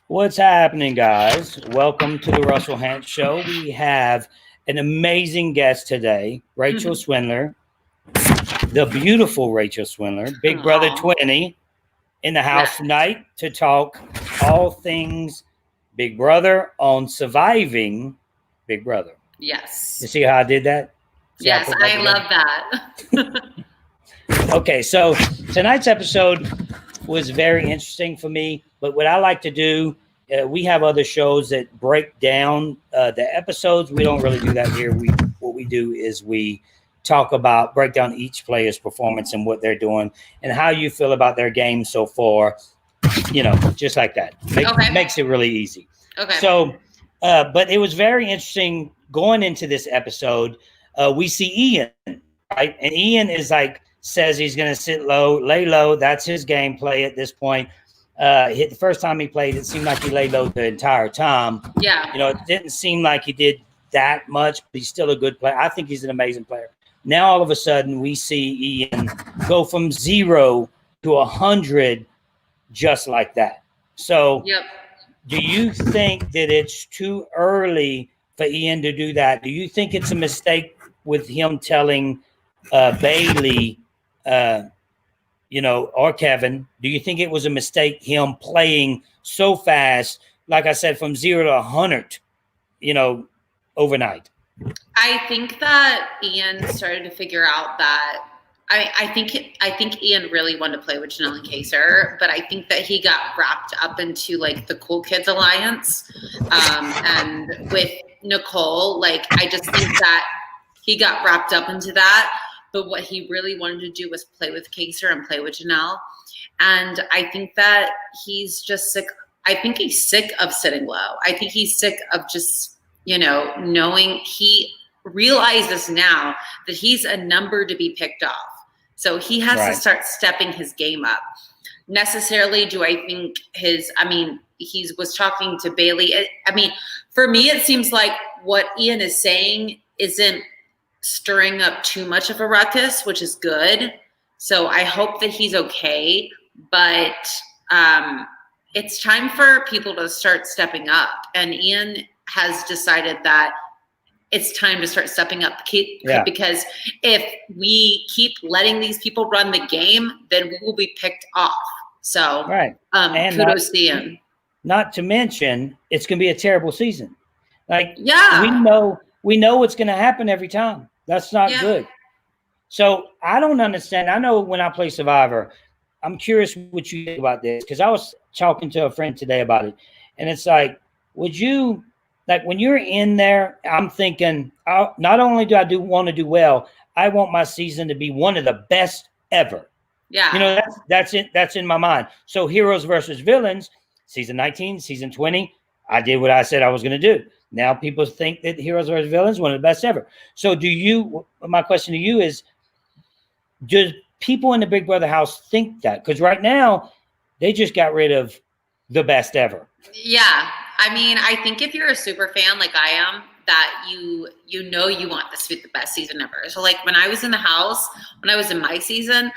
What's happening, guys? Welcome to the Russell Hantz Show. We have an amazing guest today, Rachel Swindler, the beautiful Rachel Swindler, Big Brother 20, in the house tonight to talk all things Big Brother on surviving Big Brother. Yes. You see how I did that? See yes, I love that. Okay, so tonight's episode was very interesting for me. But what I like to do, we have other shows that break down the episodes. We don't really do that here. What we do is we break down each player's performance and what they're doing and how you feel about their game so far. You know, just like that. Makes it really easy. Okay. So, but it was very interesting going into this episode. We see Ian, right? And Ian is says he's going to sit low, lay low. That's his gameplay at this point. The first time he played, it seemed like he laid low the entire time. Yeah. You know, it didn't seem like he did that much, but he's still a good player. I think he's an amazing player. Now, all of a sudden, we see Ian go from 0 to 100 just like that. So, do you think that it's too early for Ian to do that? Do you think it's a mistake with him telling Bailey, or Kevin? Do you think it was a mistake him playing so fast, like I said, from 0 to 100, overnight? I think that Ian started to figure out that I think Ian really wanted to play with Janelle and Kaser, but I think that he got wrapped up into the Cool Kids Alliance, and with Nicole. I just think that he got wrapped up into that. But what he really wanted to do was play with Kaser and play with Janelle. And I think that he's just sick. I think he's sick of sitting low. I think he's sick of just, knowing he realizes now that he's a number to be picked off. So he has to start stepping his game up. Necessarily, do I think he was talking to Bailey. For me, it seems like what Ian is saying isn't stirring up too much of a ruckus, which is good. So I hope that he's okay. But it's time for people to start stepping up. And Ian has decided that it's time to start stepping up because if we keep letting these people run the game, then we will be picked off. So kudos to Ian. Not to mention, it's going to be a terrible season. We know what's going to happen every time. That's not good. So I don't understand. I know when I play Survivor, I'm curious what you think about this, because I was talking to a friend today about it. And it's would you, when you're in there, I'm thinking, not only do I want to do well, I want my season to be one of the best ever. Yeah. That's it. That's in my mind. So heroes versus villains, season 19, season 20, I did what I said I was going to do. Now people think that Heroes vs. Villains is one of the best ever. So my question to you is, do people in the Big Brother house think that? Because right now, they just got rid of the best ever. Yeah. I think if you're a super fan like I am, that you want this to be the best season ever. So when I was in the house, when I was in my season,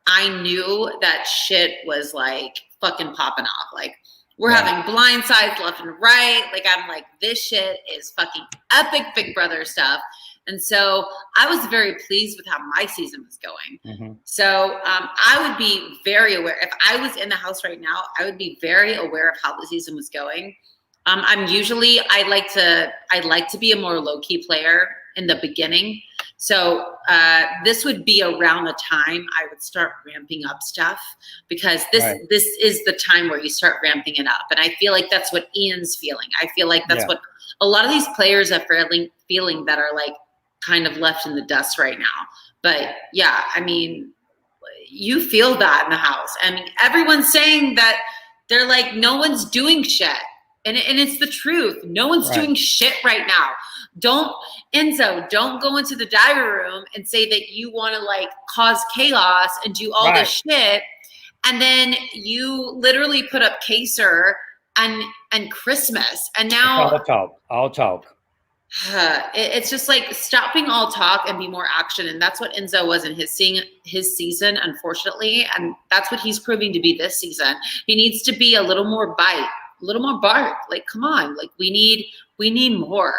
I knew that shit was fucking popping off. We're having blindsides left and right. I'm this shit is fucking epic Big Brother stuff. And so I was very pleased with how my season was going. Mm-hmm. So I would be very aware. If I was in the house right now, I would be very aware of how the season was going. I like to be a more low-key player in the beginning. So this would be around the time I would start ramping up stuff, because this is the time where you start ramping it up. And I feel like that's what Ian's feeling. I feel like that's what a lot of these players are feeling that are kind of left in the dust right now. But you feel that in the house. Everyone's saying that they're no one's doing shit. And it's the truth. No one's doing shit right now. Don't go into the diary room and say that you want to cause chaos and do all this shit. And then you literally put up Kaser and Christmas. And now all talk. It's just stopping all talk and be more action. And that's what Enzo was in his season, unfortunately. And that's what he's proving to be this season. He needs to be a little more bite. bark. Like, come on, like we need more.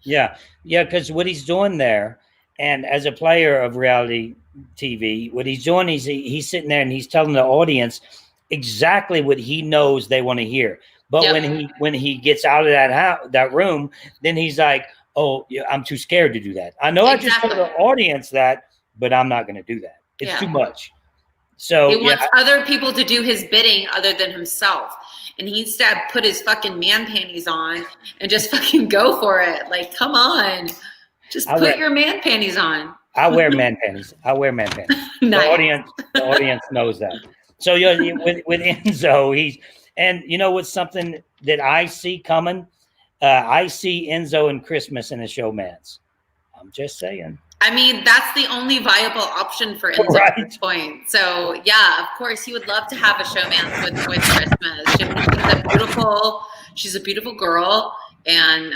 Yeah. Because what he's doing there, and as a player of reality TV, what he's doing is he's sitting there and he's telling the audience exactly what he knows they want to hear. But when he gets out of that room, then he's like, "Oh, yeah, I'm too scared to do that. I know I just told the audience that, but I'm not going to do that. It's too much." So he wants other people to do his bidding other than himself. And he needs to put his fucking man panties on and just fucking go for it. Like, come on. Just put your man panties on. I wear man panties. Nice. The audience knows that. So with Enzo, and you know what's something that I see coming? I see Enzo and Christmas in a showmance. I'm just saying. I mean, that's the only viable option for Enzo at this point. So, yeah, of course, he would love to have a showmance with Christmas. She's a beautiful girl, and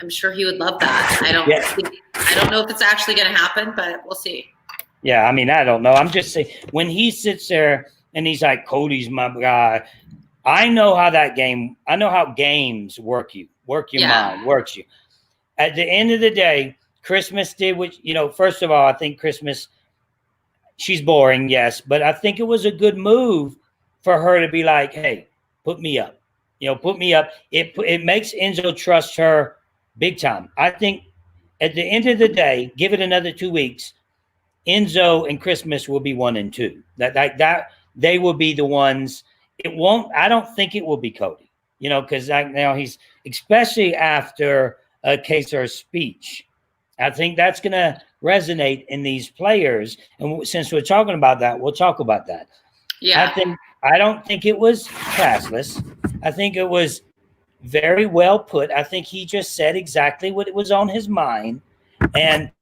I'm sure he would love that. I don't know if it's actually going to happen, but we'll see. Yeah, I mean, I don't know. I'm just saying, when he sits there and he's like, "Cody's my guy," I know how games work your mind, works you. At the end of the day, Christmas did what, first of all, I think Christmas, she's boring, yes, but I think it was a good move for her to be like, "Hey, put me up. Put me up." It makes Enzo trust her big time. I think at the end of the day, give it another 2 weeks, Enzo and Christmas will be 1 and 2. That they will be the ones. I don't think it will be Cody, because now he's, especially after Kaysar's speech. I think that's going to resonate in these players. And since we're talking about that, we'll talk about that. Yeah. I don't think it was classless. I think it was very well put. I think he just said exactly what was on his mind. And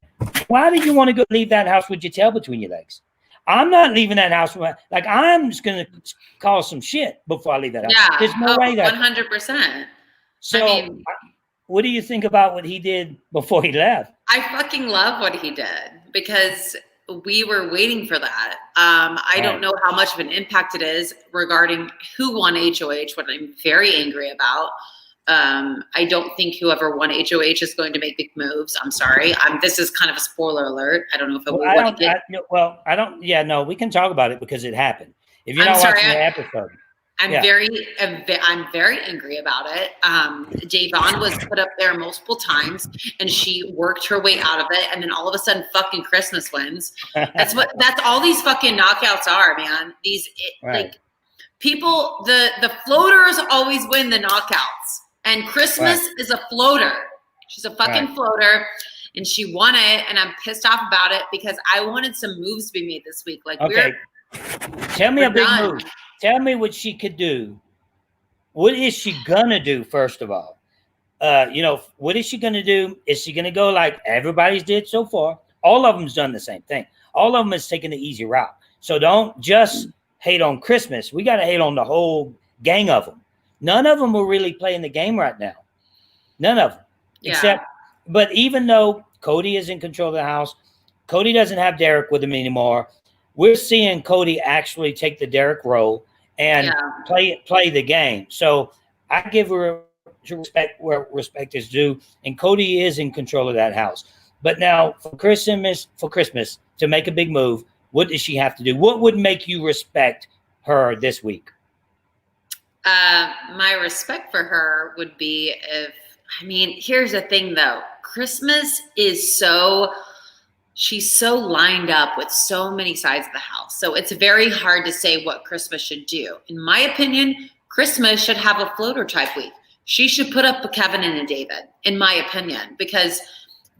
why do you want to leave that house with your tail between your legs? I'm not leaving that house. I'm just going to cause some shit before I leave that house. Yeah. There's no way that 100%. So what do you think about what he did before he left? I fucking love what he did because we were waiting for that. I don't know how much of an impact it is regarding who won HOH, what I'm very angry about. I don't think whoever won HOH is going to make big moves. I'm sorry. This is kind of a spoiler alert. I don't know if we want to get. I don't. Yeah, no, we can talk about it because it happened. If you're not watching the episode. I'm very angry about it. Javon was put up there multiple times and she worked her way out of it. And then all of a sudden fucking Christmas wins. That's all these fucking knockouts are, man. Like people, the floaters always win the knockouts and Christmas is a floater. She's a fucking floater and she won it. And I'm pissed off about it because I wanted some moves to be made this week. Like, tell me a big move. Tell me what she could do. What is she gonna do, first of all? What is she gonna do? Is she gonna go like everybody's did so far? All of them's done the same thing. All of them is taking the easy route. So don't just hate on Christmas. We got to hate on the whole gang of them. None of them are really playing the game right now. None of them. But even though Cody is in control of the house, Cody doesn't have Derek with him anymore. We're seeing Cody actually take the Derek role and play the game. So I give her respect where respect is due, and Cody is in control of that house. But now for Christmas to make a big move, what does she have to do? What would make you respect her this week? My respect for her would be here's the thing though. Christmas is she's so lined up with so many sides of the house. So it's very hard to say what Christmas should do. In my opinion, Christmas should have a floater type week. She should put up a Kevin and a David, in my opinion, because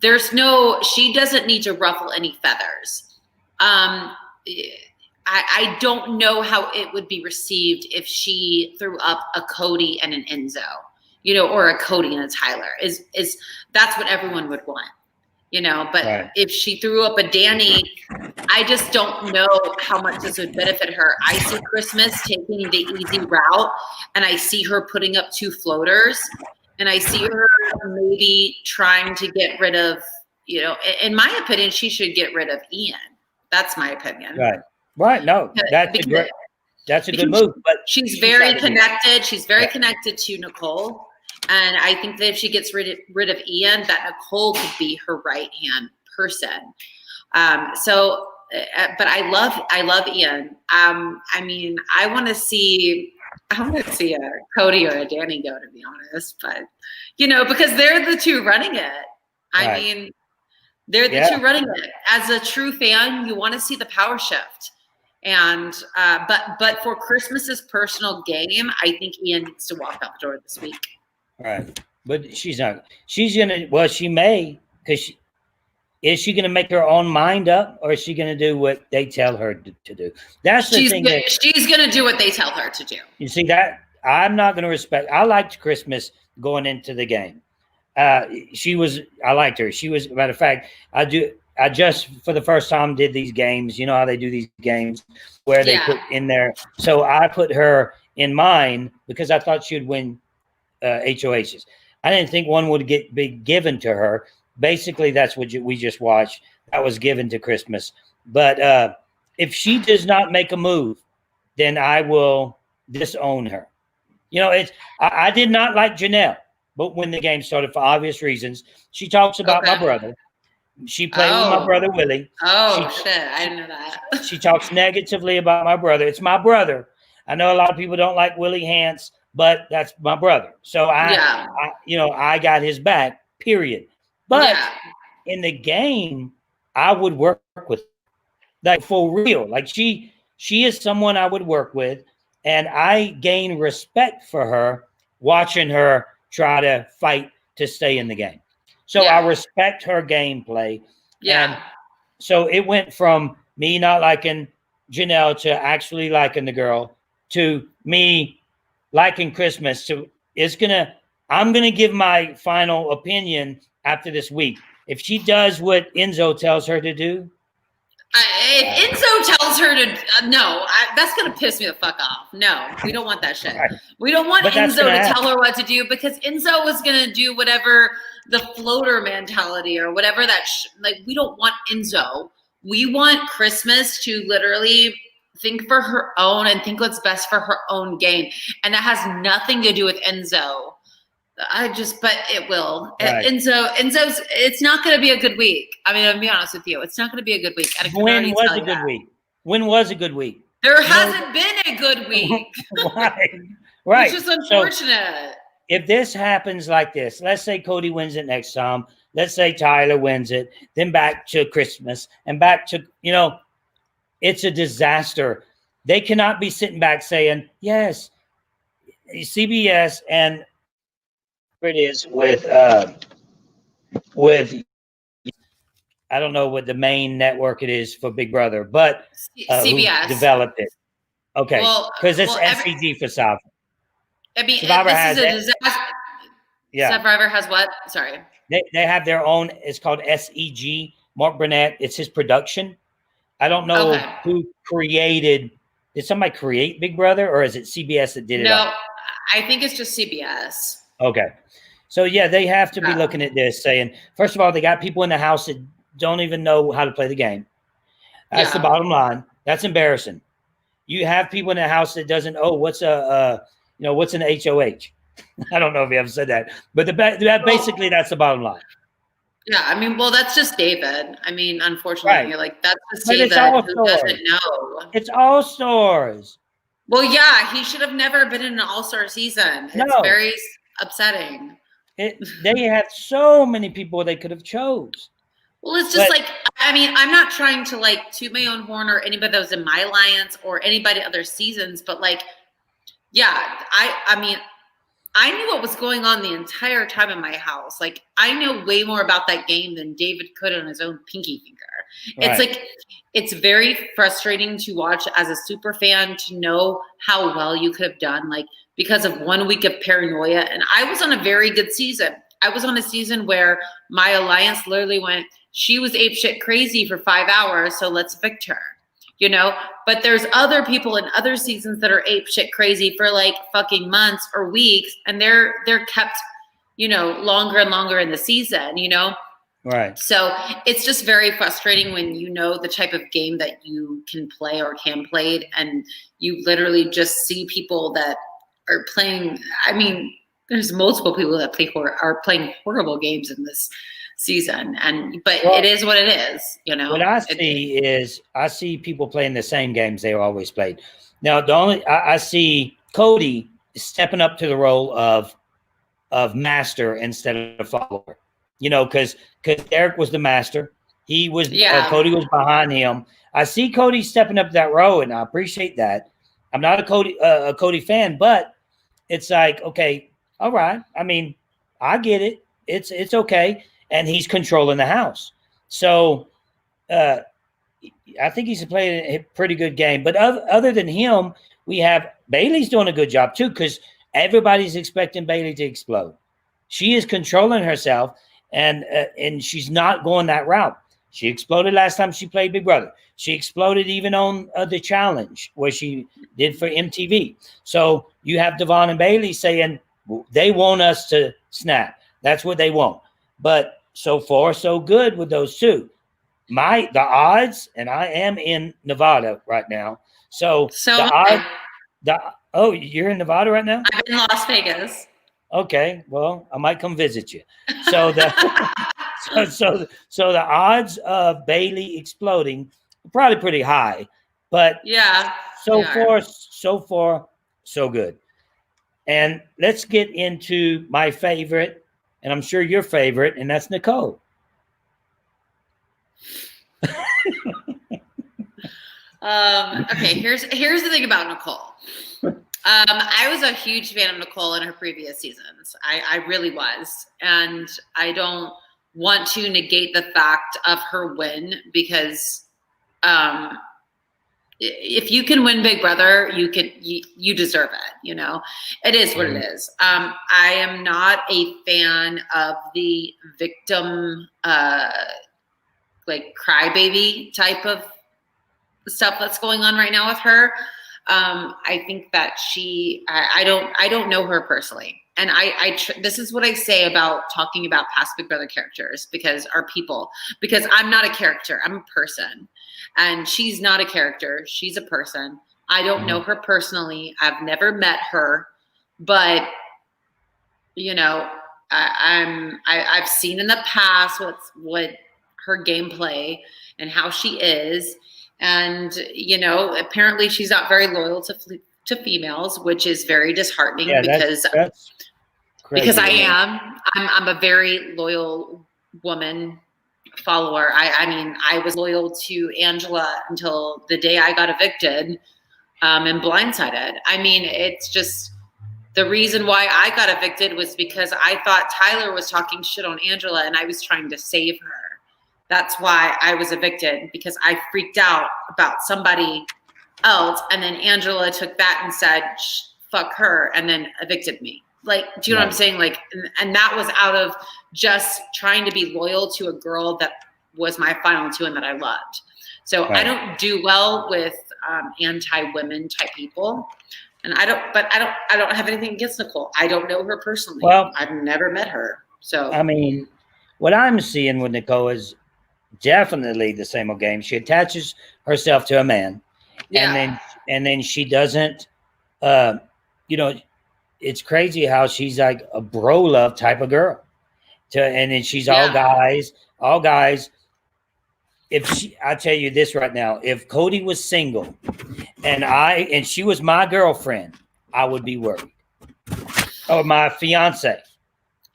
she doesn't need to ruffle any feathers. I don't know how it would be received if she threw up a Cody and an Enzo, or a Cody and a Tyler. That's what everyone would want. But if she threw up a Danny, I just don't know how much this would benefit her. I see Christmas taking the easy route, and I see her putting up 2 floaters, and I see her maybe trying to get rid of, in my opinion, she should get rid of Ian. That's my opinion. Right. No, that's great. That's a good move. But she's very connected. She's very connected to Nicole. And I think that if she gets rid of Ian, that Nicole could be her right-hand person. But I love Ian. I mean, I want to see a Cody or a Danny go, to be honest. But, because they're the two running it. I mean, they're the two running it. As a true fan, you want to see the power shift. And but for Christmas's personal game, I think Ian needs to walk out the door this week. Right. But she's not. She's gonna. Well, she may, because is she gonna make her own mind up, or is she gonna do what they tell her to do? That's the thing. She's gonna do what they tell her to do. You see that? I'm not gonna respect. I liked Christmas going into the game. I liked her. She was. Matter of fact, I just for the first time did these games. You know how they do these games where they put in there. So I put her in mine because I thought she'd win HOHs. I didn't think one would be given to her. Basically, that's what we just watched. That was given to Christmas. But if she does not make a move, then I will disown her. I did not like Janelle, but when the game started, for obvious reasons, she talks about my brother. She played with my brother, Willie. Shit. I didn't know that. She talks negatively about my brother. It's my brother. I know a lot of people don't like Willie Hance, but that's my brother. So I got his back, period. But in the game, I would work with, like, for real. Like she is someone I would work with, and I gain respect for her watching her try to fight to stay in the game. So I respect her gameplay. Yeah. And so it went from me not liking Janelle to actually liking the girl to me liking Christmas. I'm gonna give my final opinion after this week. If she does what Enzo tells her to do, if Enzo tells her to that's gonna piss me the fuck off. No, we don't want that shit. Right. We don't want Enzo to tell her what to do, because Enzo was gonna do whatever the floater mentality or whatever we don't want Enzo. We want Christmas to literally think for her own and think what's best for her own game. And that has nothing to do with Enzo. But it will. Right. Enzo's, it's not going to be a good week. I mean, I'll be honest with you. It's not going to be a good week. When was a good week? When was a good week? There hasn't been a good week. Right. Which is unfortunate. So, if this happens like this, let's say Cody wins it next time. Let's say Tyler wins it. Then back to Christmas and back to, it's a disaster. They cannot be sitting back saying, yes, CBS and it is with I don't know what the main network it is for Big Brother, but CBS who developed it. Okay, because it's SCG for Survivor. I mean, Survivor has a disaster. Yeah, Survivor has what? Sorry, they have their own. It's called SEG. Mark Burnett. It's his production. I don't know who created. Did somebody create Big Brother, or is it CBS that did it? No, I think it's just CBS. Okay. So, they have to be looking at this saying, first of all, they got people in the house that don't even know how to play the game. That's the bottom line. That's embarrassing. You have people in the house that doesn't, what's what's an HOH? I don't know if you ever said that, but basically that's the bottom line. Yeah, I mean, that's just David. I mean, unfortunately, that's just David who doesn't know. It's all stars. Well, yeah, he should have never been in an all-star season. It's very upsetting. They have so many people they could have chose. Well, it's just I'm not trying to toot my own horn or anybody that was in my alliance or anybody other seasons, but I mean, I knew what was going on the entire time in my house. I know way more about that game than David could on his own pinky finger. Right. It's very frustrating to watch as a super fan to know how well you could have done, because of 1 week of paranoia. And I was on a very good season. I was on a season where my alliance literally went, she was apeshit crazy for 5 hours, so let's evict her. But there's other people in other seasons that are apeshit crazy for fucking months or weeks, and they're kept, longer and longer in the season, Right. So it's just very frustrating when you know the type of game that you can play or can play, and you literally just see people that are playing. I mean, there's multiple people that are playing horrible games in this season, but it is what it is. What I see people playing the same games they always played. Now, I see Cody stepping up to the role of master instead of follower. Because Derek was the master. He was Cody was behind him. I see Cody stepping up that role, and I appreciate that. I'm not a Cody fan, but it's like, okay, all right. I mean, I get it. It's okay, and he's controlling the house. So I think he's playing a pretty good game. But other than him, we have Bailey's doing a good job too, because everybody's expecting Bailey to explode. She is controlling herself. And she's not going that route. She exploded last time she played Big Brother. She exploded even on the challenge where she did for MTV. So you have Devon and Bailey saying they want us to snap. That's what they want. But so far, so good with those two. The odds, and I am in Nevada right now. So the odds. You're in Nevada right now? I'm in Las Vegas. Okay, well, I might come visit you. So so the odds of Bailey exploding are probably pretty high, but so far, so good. And let's get into my favorite, and I'm sure your favorite, and that's Nicole. Okay, here's the thing about Nicole. I was a huge fan of Nicole in her previous seasons. I really was. And I don't want to negate the fact of her win, because if you can win Big Brother, you deserve it. It is what it is. I am not a fan of the victim, like crybaby type of stuff that's going on right now with her. I think that I don't know her personally. And this is what I say about talking about past Big Brother characters, because I'm not a character, I'm a person, and she's not a character. She's a person. I don't know her personally. I've never met her, but I've seen in the past what her gameplay and how she is. And, apparently she's not very loyal to females, which is very disheartening, because I am. I'm a very loyal woman follower. I mean, I was loyal to Angela until the day I got evicted and blindsided. I mean, it's just the reason why I got evicted was because I thought Tyler was talking shit on Angela and I was trying to save her. That's why I was evicted, because I freaked out about somebody else. And then Angela took that and said, fuck her, and then evicted me. Like, do you know what I'm saying? Like, and that was out of just trying to be loyal to a girl that was my final two and that I loved. So I don't do well with anti-women type people. And I don't have anything against Nicole. I don't know her personally. Well, I've never met her. So, I mean, what I'm seeing with Nicole is definitely the same old game. She attaches herself to a man, and then she doesn't. It's crazy how she's like a bro love type of girl. And then she's all guys. I tell you this right now, if Cody was single, and she was my girlfriend, I would be worried. Or my fiance.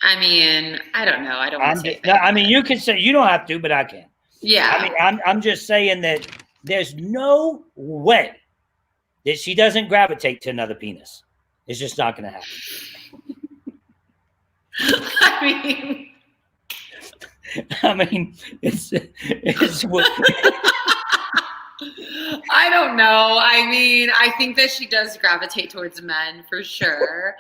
I mean, I don't know. I don't want to say that. I mean, you can say, you don't have to, but I can. Yeah. I mean, I'm just saying that there's no way that she doesn't gravitate to another penis. It's just not going to happen. I mean, it's I don't know. I mean, I think that she does gravitate towards men for sure.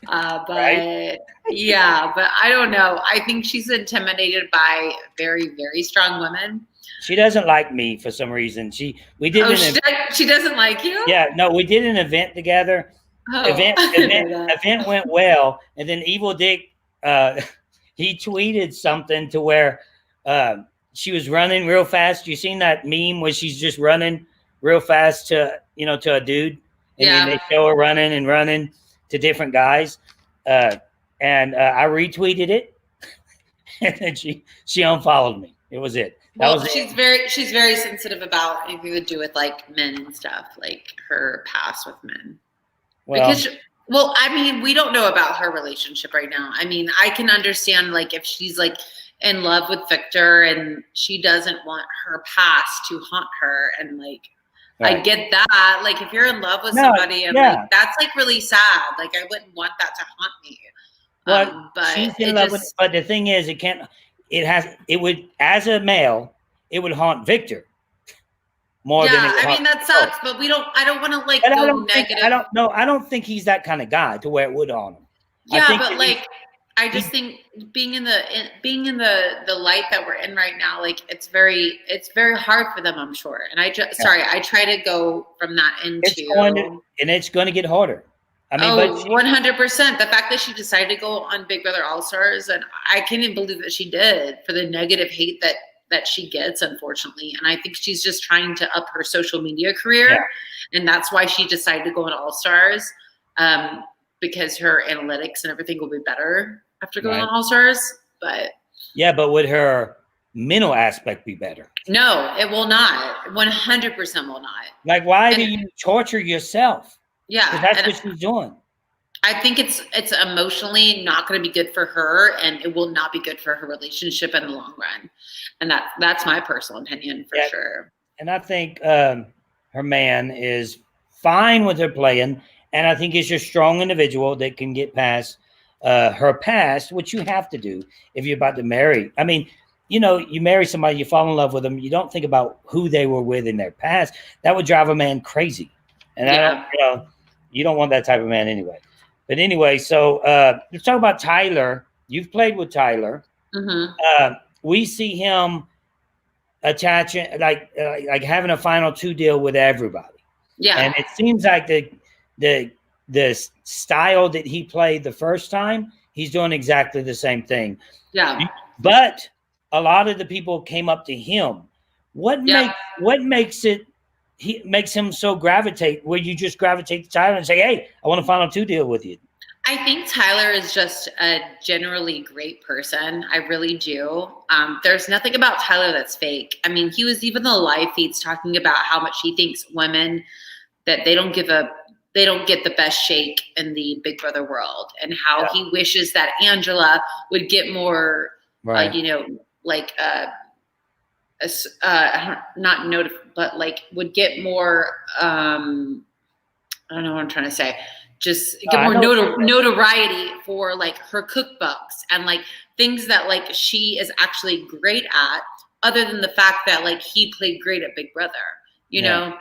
But right? But I don't know. I think she's intimidated by very, very strong women. She doesn't like me for some reason. She doesn't like you? Yeah, no, we did an event together. Event went well, and then Evil Dick he tweeted something to where She was running real fast. You seen that meme where she's just running real fast to a dude, and then they show her running and running to different guys. And I retweeted it, and then she unfollowed me. It was it. She's very sensitive about anything to do with like men and stuff, like her past with men. I mean, we don't know about her relationship right now. I mean, I can understand like if she's like in love with Victor and she doesn't want her past to haunt her, and like I get that. Like if you're in love with somebody and like that's like really sad. Like I wouldn't want that to haunt me. Well, but she's in love with it, but the thing is, it would, as a male, it would haunt Victor more than it would. I mean, that sucks, but I don't want to like go negative. I don't think he's that kind of guy to where it would haunt him. Yeah, but like, I just think being in the light that we're in right now, like it's very hard for them, I'm sure. And I try to go from that into it's going to get harder. I mean, 100%. The fact that she decided to go on Big Brother All-Stars, and I can't even believe that she did, for the negative hate that she gets, unfortunately. And I think she's just trying to up her social media career. And that's why she decided to go on All-Stars, because her analytics and everything will be better after going on All-Stars. But would her mental aspect be better? No, it will not. 100% will not. Like, why do you torture yourself? Yeah, that's what she's doing. I think it's emotionally not going to be good for her, and it will not be good for her relationship in the long run. And that's my personal opinion for sure. And I think her man is fine with her playing, and I think he's a strong individual that can get past her past, which you have to do if you're about to marry. I mean, you marry somebody, you fall in love with them, you don't think about who they were with in their past. That would drive a man crazy. And you don't want that type of man anyway. But anyway, so let's talk about Tyler. You've played with Tyler. Mm-hmm. We see him attaching, like having a final two deal with everybody. Yeah. And it seems like the style that he played the first time, he's doing exactly the same thing. Yeah. But a lot of the people came up to him. What makes him so gravitate, where you just gravitate to Tyler and say, hey, I want a final two deal with you? I think Tyler is just a generally great person. I really do. There's nothing about Tyler that's fake. I mean, he was even the live feeds talking about how much he thinks women, that they don't get the best shake in the Big Brother world, and how he wishes that Angela would get more, would get more, I don't know what I'm trying to say, just get more notoriety for like her cookbooks and like things that like she is actually great at, other than the fact that like he played great at Big Brother, know?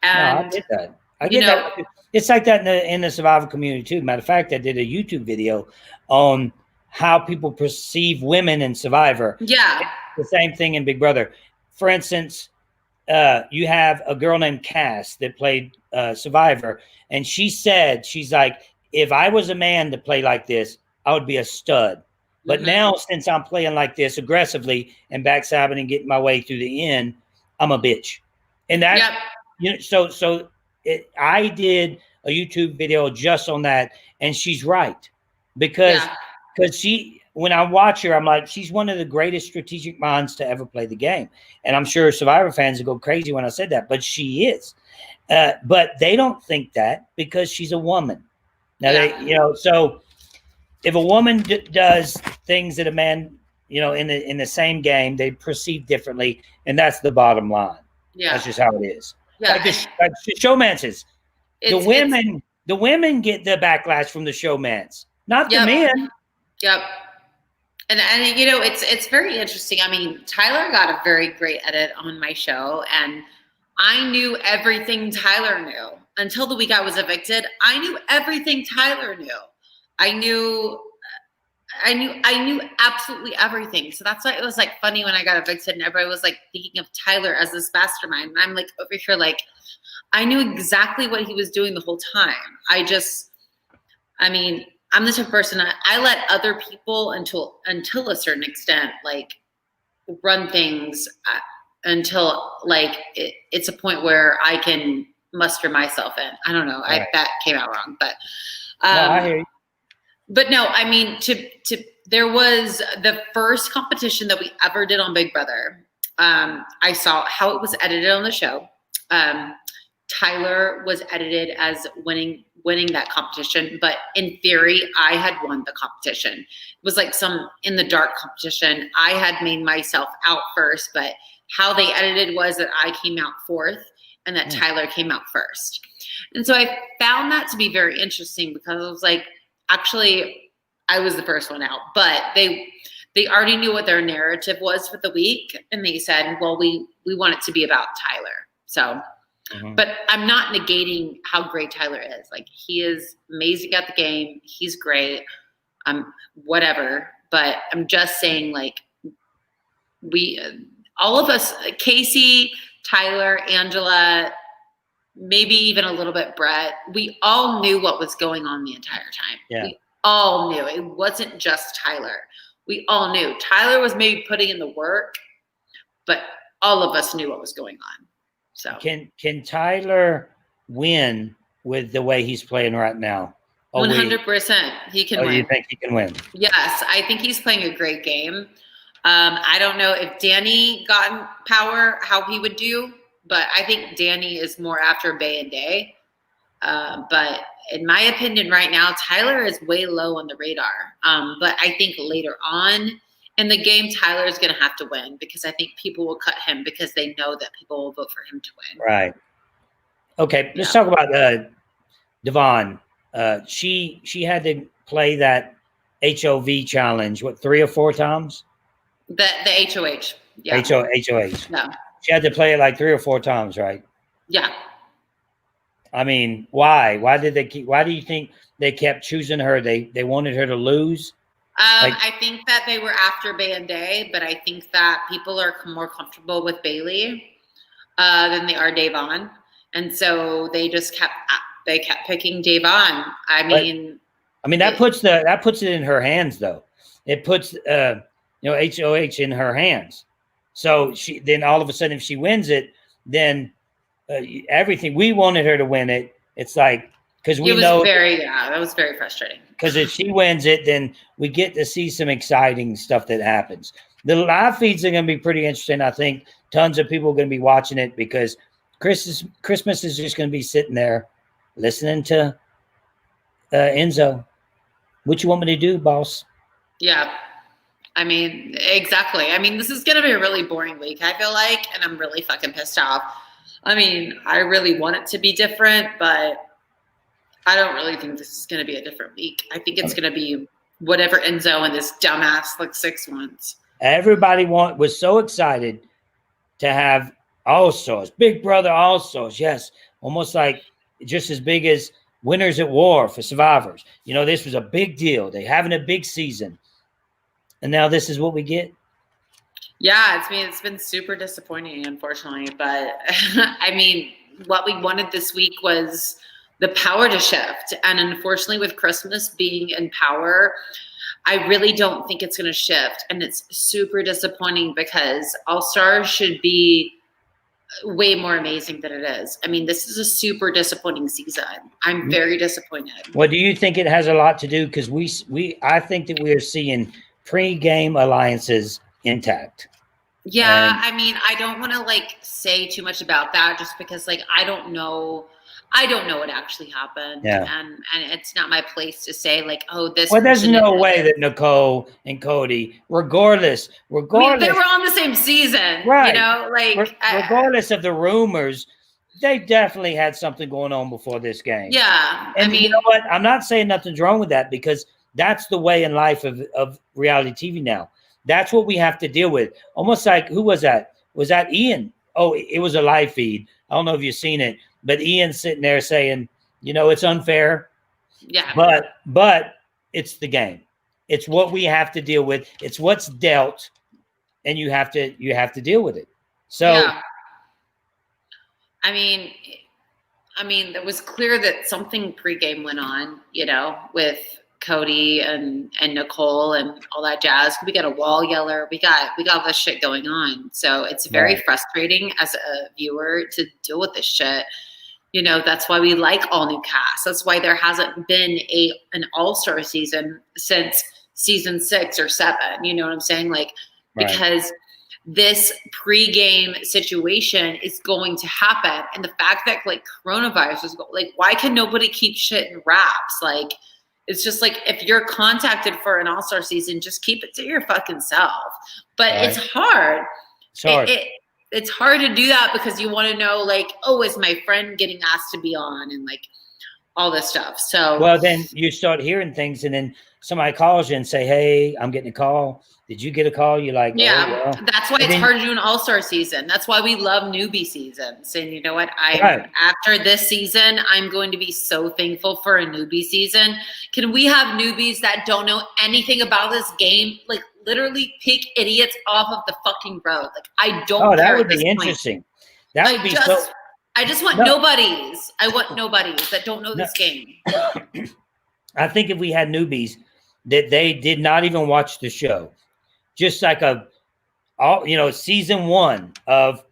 And I get that. I get that. It's like that in the Survivor community too. Matter of fact, I did a YouTube video on how people perceive women in Survivor. Yeah. It's the same thing in Big Brother. For instance, you have a girl named Cass that played Survivor, and she's like, if I was a man to play like this, I would be a stud. But now, since I'm playing like this aggressively and backstabbing and getting my way through the end, I'm a bitch. And that, I did a YouTube video just on that, and she's right, because when I watch her, I'm like, she's one of the greatest strategic minds to ever play the game. And I'm sure Survivor fans will go crazy when I said that, but she is. But they don't think that because she's a woman. Now, so if a woman does things that a man, in the same game, they perceive differently, and that's the bottom line. Yeah, that's just how it is. Yeah, like the showmances. The women get the backlash from the showmans, not the men. Yep. And it's very interesting. I mean, Tyler got a very great edit on my show, and I knew everything Tyler knew until the week I was evicted. I knew everything Tyler knew. I knew absolutely everything. So that's why it was like funny when I got evicted and everybody was like thinking of Tyler as this mastermind. And I'm like over here, like, I knew exactly what he was doing the whole time. I'm the type of person, I let other people until a certain extent, like, run things until like it's a point where I can muster myself in. I don't know. That came out wrong, but no, I hear you. But no, I mean, there was the first competition that we ever did on Big Brother. I saw how it was edited on the show. Tyler was edited as winning that competition, but in theory, I had won the competition. It was like some in the dark competition. I had made myself out first, but how they edited was that I came out fourth and that Tyler came out first. And so I found that to be very interesting because I was like, actually, I was the first one out, but they already knew what their narrative was for the week, and they said, well, we want it to be about Tyler. So, but I'm not negating how great Tyler is. Like, he is amazing at the game. He's great. Whatever. But I'm just saying, like, all of us, Casey, Tyler, Angela, maybe even a little bit Brett, we all knew what was going on the entire time. Yeah. We all knew. It wasn't just Tyler. We all knew. Tyler was maybe putting in the work, but all of us knew what was going on. So can Tyler win with the way he's playing right now? 100%. He can win. You think he can win? Yes, I think he's playing a great game. I don't know if Danny got in power, how he would do, but I think Danny is more after Bay and Day. But in my opinion right now, Tyler is way low on the radar. But I think later on in the game, Tyler is going to have to win because I think people will cut him because they know that people will vote for him to win. Right. Okay, let's talk about Devon. She had to play that HOV challenge, 3 or 4 times? The HOH. Yeah. HOH. No. She had to play it like 3 or 4 times, right? Yeah. I mean, why? Why do you think they kept choosing her? They wanted her to lose? I think that they were after Bay and Day, but I think that people are more comfortable with Bailey than they are Devon. And so they just kept picking Devon. I mean, that puts it in her hands, though. It puts HOH in her hands. So then all of a sudden, if she wins it, then everything we wanted her to win it. It's like because we know that was very frustrating. Because if she wins it, then we get to see some exciting stuff that happens. The live feeds are going to be pretty interesting. I think tons of people are going to be watching it because Christmas is just going to be sitting there listening to Enzo. What you want me to do, boss? Yeah. I mean, exactly. I mean, this is going to be a really boring week, I feel like, and I'm really fucking pissed off. I mean, I really want it to be different, but I don't really think this is going to be a different week. I think it's going to be whatever Enzo and this dumbass like 6 months. Everybody was so excited to have All-Stars, Big Brother All-Stars. Yes, almost like just as big as Winners at War for Survivors. This was a big deal. They're having a big season. And now this is what we get. Yeah, it's been super disappointing, unfortunately. But I mean, what we wanted this week was the power to shift. And unfortunately, with Christmas being in power, I really don't think it's going to shift. And it's super disappointing because All-Stars should be way more amazing than it is. I mean, this is a super disappointing season. I'm very disappointed. Well, do you think it has a lot to do? Because I think that we are seeing pre-game alliances intact. Yeah, I mean, I don't want to say too much about that just because I don't know what actually happened. Yeah. And it's not my place to say this. Well, there's no way that Nicole and Cody, regardless. I mean, they were on the same season, right? Regardless of the rumors, they definitely had something going on before this game. Yeah. And you know what? I'm not saying nothing's wrong with that because that's the way in life of reality TV now. That's what we have to deal with. Almost like, who was that? Was that Ian? Oh, it was a live feed. I don't know if you've seen it, but Ian's sitting there saying, it's unfair. Yeah. But it's the game. It's what we have to deal with. It's what's dealt, and you have to deal with it. So, yeah. I mean, it was clear that something pregame went on, with Cody and Nicole and all that jazz. We got a wall yeller. We got all this shit going on. So it's very frustrating as a viewer to deal with this shit. You know, that's why we like all new casts. That's why there hasn't been an all-star season since season 6 or 7. You know what I'm saying? Like, because this pregame situation is going to happen. And the fact that like coronavirus is like, why can nobody keep shit in wraps? Like, it's just like, if you're contacted for an all-star season, just keep it to your fucking self. But it's hard. It's hard to do that because you want to know, like, oh, is my friend getting asked to be on, and like all this stuff. So, well, then you start hearing things, and then somebody calls you and say, "Hey, I'm getting a call. Did you get a call?" You're like, yeah, oh, well. That's why it's hard to do an all-star season. That's why we love newbie seasons. And you know what? After this season, I'm going to be so thankful for a newbie season. Can we have newbies that don't know anything about this game? Like, literally pick idiots off of the fucking road. Like, I don't care. That would be interesting. That would be I just want nobodies. I want nobodies that don't know this game. I think if we had newbies that they did not even watch the show, just like season 1 of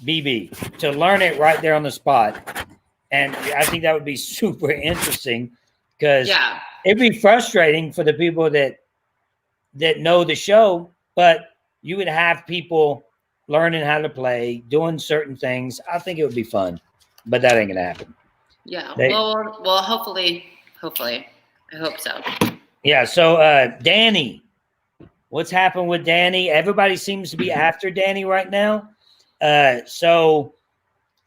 BB, to learn it right there on the spot. And I think that would be super interesting because it'd be frustrating for the people that know the show, but you would have people learning how to play, doing certain things. I think it would be fun, but that ain't gonna happen. Yeah. Well, hopefully. I hope so. Yeah. So, Danny, what's happened with Danny? Everybody seems to be after Danny right now. So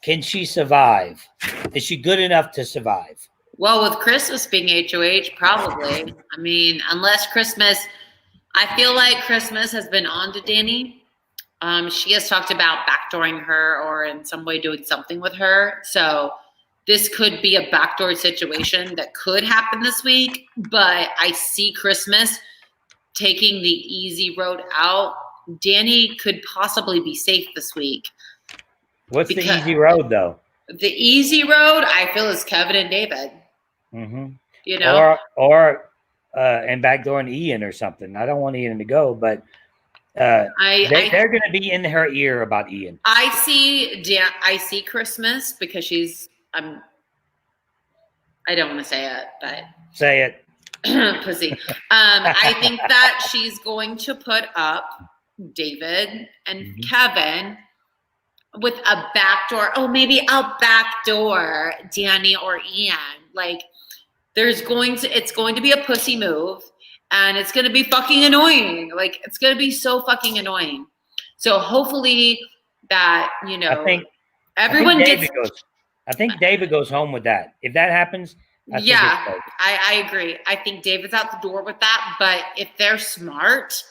can she survive? Is she good enough to survive? Well, with Christmas being HOH, probably. I mean, unless Christmas, I feel like Christmas has been on to Danny. She has talked about backdooring her or in some way doing something with her. So this could be a backdoor situation that could happen this week. But I see Christmas taking the easy road out. Danny could possibly be safe this week. What's the easy road, though? The easy road, I feel, is Kevin and David. Mm-hmm. You know? And backdooring Ian or something. I don't want Ian to go, but they're going to be in her ear about Ian. I see Christmas because she's I don't want to say it, but say it. Pussy. I think that she's going to put up David and Kevin with a backdoor. Oh, maybe I'll backdoor Danny or Ian. Like, it's going to be a pussy move. And it's going to be fucking annoying. Like, it's going to be so fucking annoying. So hopefully that, everyone gets. I think David goes home with that. If that happens, I agree. I think David's out the door with that. But if they're smart,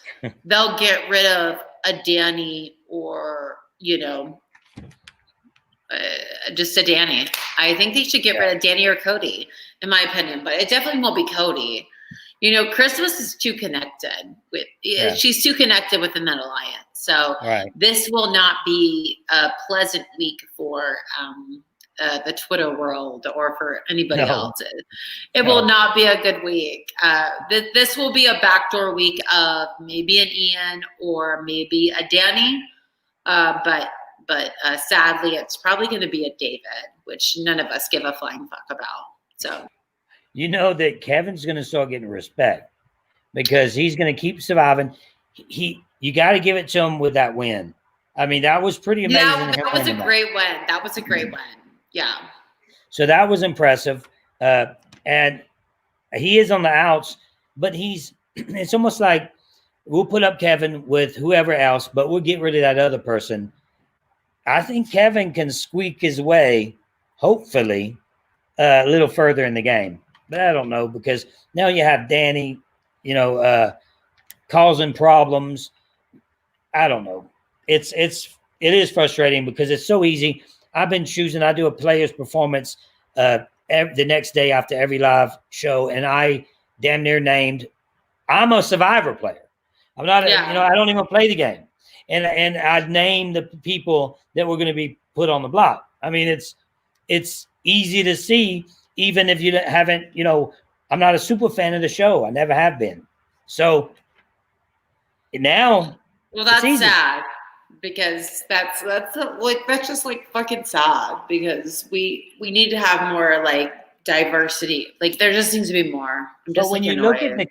they'll get rid of a Danny or, just a Danny. I think they should get rid of Danny or Cody, in my opinion. But it definitely won't be Cody. Christmas is too connected she's too connected within that alliance. So this will not be a pleasant week for the Twitter world or for anybody else. It will not be a good week. This will be a backdoor week of maybe an Ian or maybe a Danny. But sadly, it's probably going to be a David, which none of us give a flying fuck about. So. You know that Kevin's going to start getting respect because he's going to keep surviving. You got to give it to him with that win. I mean, that was pretty amazing. Yeah, that was a great win. That was a great win. Yeah. So that was impressive. And he is on the outs, but it's almost like we'll put up Kevin with whoever else, but we'll get rid of that other person. I think Kevin can squeak his way, hopefully, a little further in the game. But I don't know because now you have Danny, causing problems. I don't know. It is frustrating because it's so easy. I do a player's performance the next day after every live show, and I damn near named. I'm a Survivor player. I'm not. I don't even play the game, and I named the people that were going to be put on the block. I mean, it's easy to see. Even if you haven't, I'm not a super fan of the show. I never have been. So now, well, that's sad because that's just like fucking sad because we need to have more like diversity. Like there just needs to be more. I'm just but when like, you look at the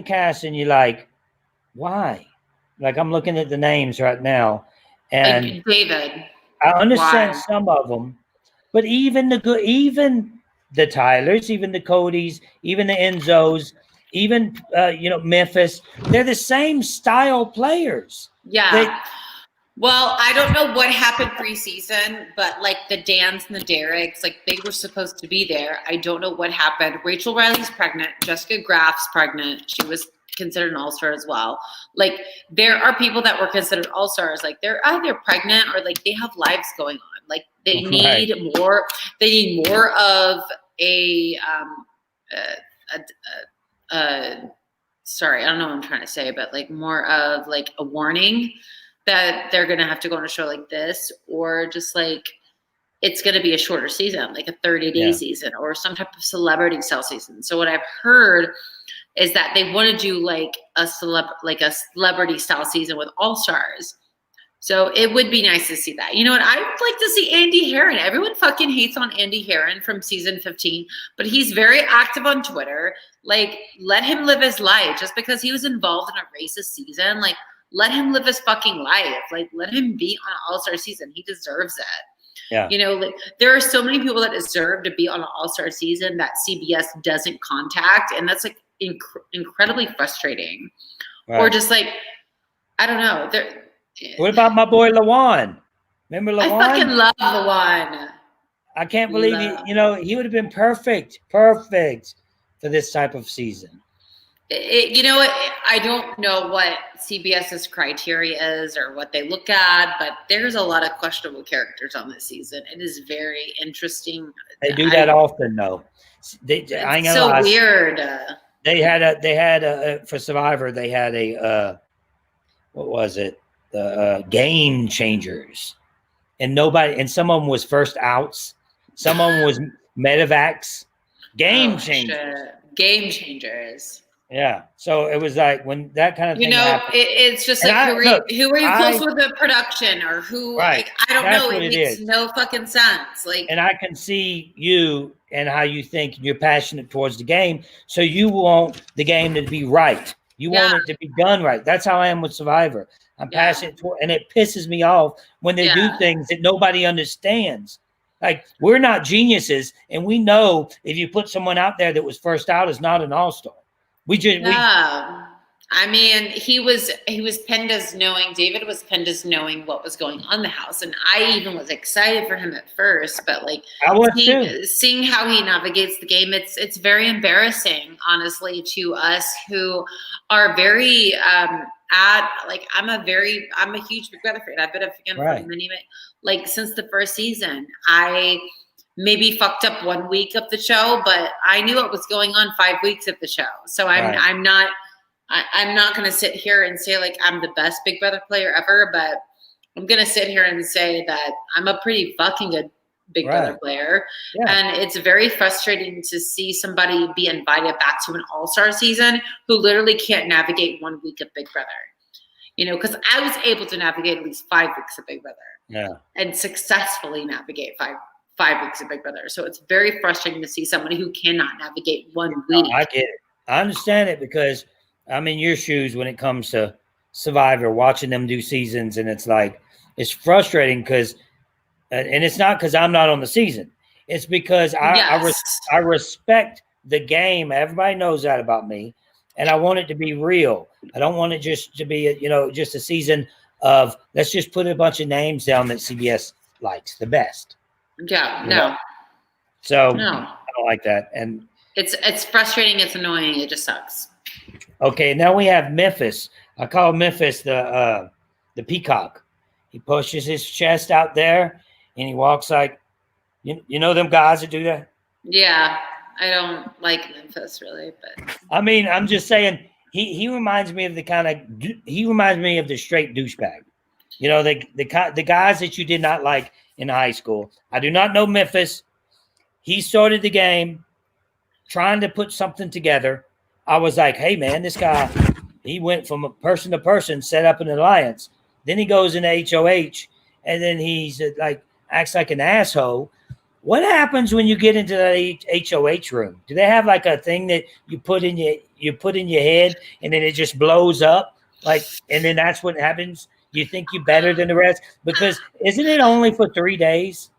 cast, and you're like, why? Like I'm looking at the names right now, and like David. I understand Why? some of them, but even the Tylers, even the Codys, even the Enzos, even Memphis, they're the same style players. Yeah. Well, I don't know what happened preseason, but like the Dans and the Derricks, like they were supposed to be there. I don't know what happened. Rachel Riley's pregnant. Jessica Graff's pregnant. She was considered an all-star as well. Like there are people that were considered all-stars. Like they're either pregnant or like they have lives going on. Like they need more. They need more of sorry, I don't know what I'm trying to say, but like more of like a warning that they're going to have to go on a show like this, or just like it's going to be a shorter season, like a 30-day season or some type of celebrity style season. So what I've heard is that they want to do like a celebrity style season with all stars. So it would be nice to see that. You know what? I would like to see Andy Herron. Everyone fucking hates on Andy Herron from season 15, but he's very active on Twitter. Like, let him live his life. Just because he was involved in a racist season, like, let him live his fucking life. Like, let him be on an all-star season. He deserves it. Yeah. You know, like, there are so many people that deserve to be on an all-star season that CBS doesn't contact, and that's like incredibly frustrating. Right. Or just like, I don't know. What about my boy Lawan? Remember Lawan? I fucking love Lawan. I can't believe he would have been perfect for this type of season. I don't know what CBS's criteria is or what they look at, but there's a lot of questionable characters on this season. It is very interesting. They do that often, though. It's so weird. They had for Survivor. They had what was it? The game changers, and some of them was first outs. Some of them was medevacs. Game changers. Yeah. So it was like when that kind of thing happened, it's just like who are you close with the production or who? Right. Like, I don't know. It makes no fucking sense. Like, and I can see you and how you think. You're passionate towards the game, so you want the game to be right. You want it to be done right. That's how I am with Survivor. I'm passionate toward, and it pisses me off when they do things that nobody understands. Like, we're not geniuses, and we know if you put someone out there that was first out is not an all-star. I mean, he was pinned as knowing, David was pinned as knowing what was going on in the house. And I even was excited for him at first, but like seeing how he navigates the game, it's very embarrassing, honestly, to us who are very I'm a huge Big Brother fan. I've been a fan for many, like since the first season. I maybe fucked up 1 week of the show, but I knew what was going on 5 weeks of the show. So I'm not going to sit here and say like I'm the best Big Brother player ever, but I'm going to sit here and say that I'm a pretty fucking good Big Brother player. Yeah. And it's very frustrating to see somebody be invited back to an all-star season who literally can't navigate 1 week of Big Brother. You know, because I was able to navigate at least 5 weeks of Big Brother. Yeah. And successfully navigate five weeks of Big Brother. So it's very frustrating to see somebody who cannot navigate 1 week. I get it. I understand it because I'm in your shoes when it comes to Survivor, watching them do seasons, and it's like it's frustrating because, and it's not because I'm not on the season. It's because I respect the game. Everybody knows that about me, and I want it to be real. I don't want it just to be just a season of let's just put a bunch of names down that CBS likes the best. Yeah, no. So I don't like that, and it's frustrating. It's annoying. It just sucks. Okay, now we have Memphis. I call Memphis the peacock. He pushes his chest out there, and he walks like you know them guys that do that. Yeah, I don't like Memphis really, but I mean, I'm just saying he reminds me of the straight douchebag. You know, the guys that you did not like in high school. I do not know Memphis. He started the game. trying to put something together. I was like, hey, man, this guy, he went from a person to person, set up an alliance. Then he goes into HOH, and then he's like, acts like an asshole. What happens when you get into the HOH room? Do they have like a thing that you put in your head, and then it just blows up? Like, and then that's what happens. You think you're better than the rest? Because isn't it only for 3 days?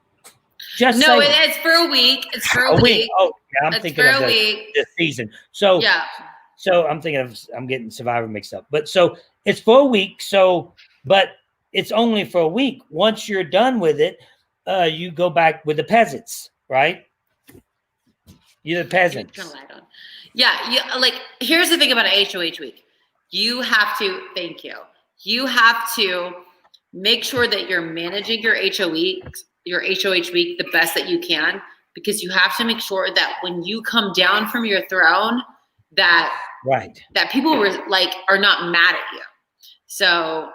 Just no, saying. it's for a week. It's for a week. Oh, yeah, I'm thinking of the season. So yeah. So I'm getting Survivor mixed up. But so it's for a week. But it's only for a week. Once you're done with it, you go back with the peasants, right? You're the peasants. Yeah, like here's the thing about an HOH week. You have to, thank you. You have to make sure that you're managing your HOH week the best that you can, because you have to make sure that when you come down from your throne, that people are not mad at you. So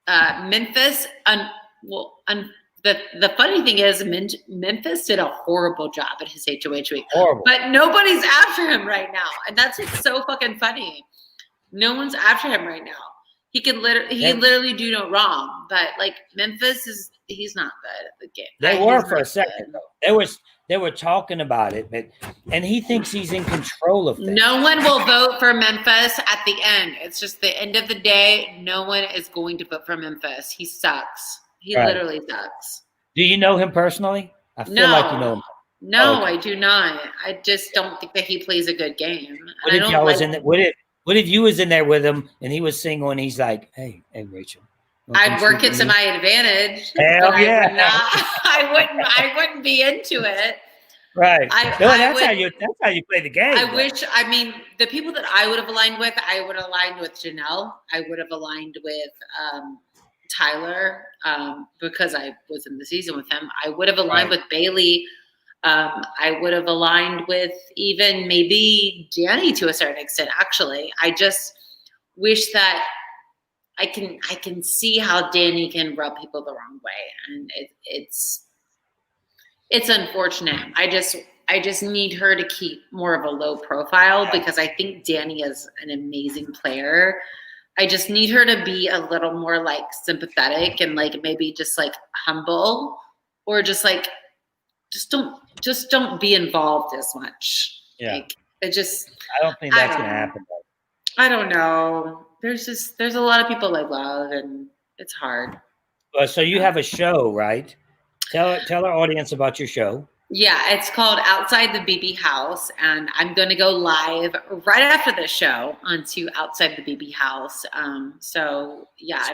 Memphis, the funny thing is Memphis did a horrible job at his HOH week. Horrible. But nobody's after him right now, and that's what's so fucking funny. No one's after him right now. He can literally do no wrong, but like Memphis he's not good at the game. They were for a second though. They were talking about it, and he thinks he's in control of things. No one will vote for Memphis at the end. It's just the end of the day. No one is going to vote for Memphis. He sucks. He literally sucks. Do you know him personally? I feel like you know him. No, I do not. I just don't think that he plays a good game. What if y'all was in it? What if you was in there with him and he was single and he's like, hey, Rachel. I'd work it to my advantage. Hell yeah. I wouldn't be into it. Right. That's how you play the game. The people that I would have aligned with, I would have aligned with Janelle. I would have aligned with Tyler because I was in the season with him. I would have aligned with Bailey. I would have aligned with even maybe Danny to a certain extent. Actually, I just wish that I can see how Danny can rub people the wrong way, and it's unfortunate. I just need her to keep more of a low profile because I think Danny is an amazing player. I just need her to be a little more like sympathetic and like maybe just like humble, or just don't be involved as much. Yeah. Like I don't think that's gonna happen. I don't know. There's a lot of people I love, and it's hard. So you have a show, right? Tell our audience about your show. Yeah, it's called Outside the BB House, and I'm going to go live right after the show onto Outside the BB House. So yeah,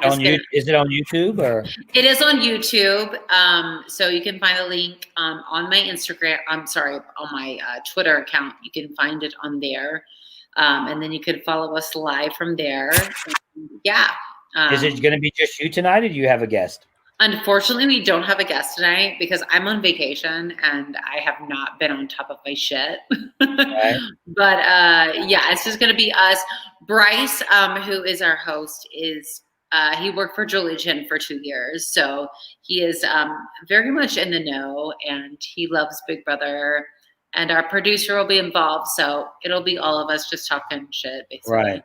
is it on YouTube or? It is on YouTube. So you can find the link on my Instagram. On my Twitter account. You can find it on there, and then you can follow us live from there. Yeah. Is it going to be just you tonight, or do you have a guest? Unfortunately, we don't have a guest tonight because I'm on vacation and I have not been on top of my shit. Right. But yeah, it's just going to be us. Bryce, who is our host, he worked for Julie Chen for 2 years. So he is very much in the know, and he loves Big Brother. And our producer will be involved. So it'll be all of us just talking shit, basically. Right.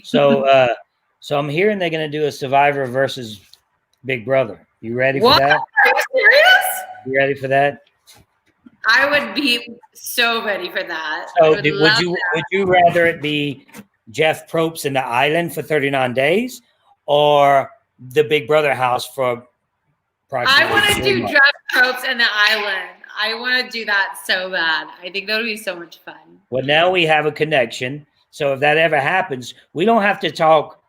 So, so I'm hearing they're going to do a Survivor versus Big Brother. You ready for that? Are you serious? You ready for that? I would be so ready for that. So would you rather it be Jeff Probst in the island for 39 days or the Big Brother house for approximately I want to do months? Jeff Probst in the island. I want to do that so bad. I think that would be so much fun. Well, now we have a connection. So if that ever happens, we don't have to talk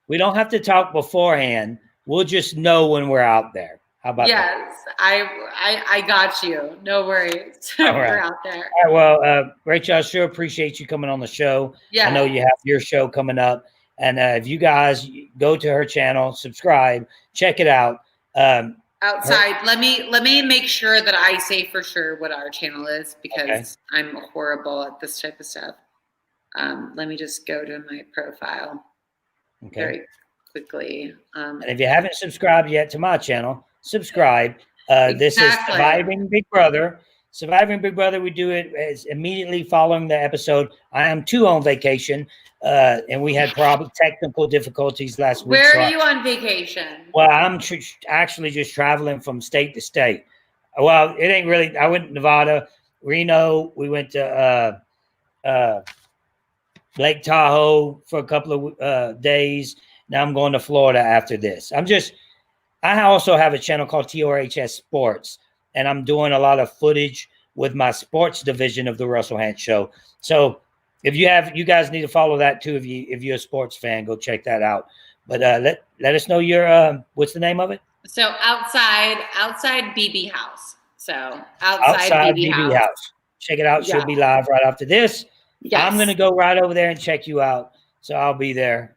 we don't have to talk beforehand. We'll just know when we're out there. How about that? Yes, I got you. No worries. All right. We're out there. All right, well, Rachel, I sure appreciate you coming on the show. Yeah. I know you have your show coming up. And if you guys go to her channel, subscribe, check it out. Outside, let me make sure that I say for sure what our channel is, because I'm horrible at this type of stuff. Let me just go to my profile very quickly. And if you haven't subscribed yet to my channel, subscribe. This is Surviving Big Brother. Surviving Big Brother, we do it as immediately following the episode. I am too on vacation, and we had technical difficulties last week. Where are you on vacation? Well, I'm actually just traveling from state to state. Well, it ain't really. I went to Nevada, Reno. We went to Lake Tahoe for a couple of days. Now I'm going to Florida after this. I also have a channel called TRHS Sports, and I'm doing a lot of footage with my sports division of the Russell Hant Show. So if you guys need to follow that too. If you're a sports fan, go check that out. But let us know your what's the name of it? So outside BB House. So outside BB House. Check it out. She'll be live right after this. Yes. I'm gonna go right over there and check you out. So I'll be there.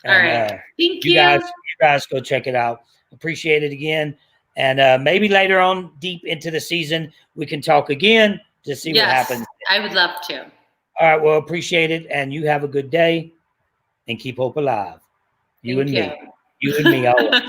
All right. Thank you. You guys go check it out. Appreciate it again. And maybe later on, deep into the season, we can talk again to see what happens. I would love to. All right. Well, appreciate it. And you have a good day and keep hope alive. You and me always.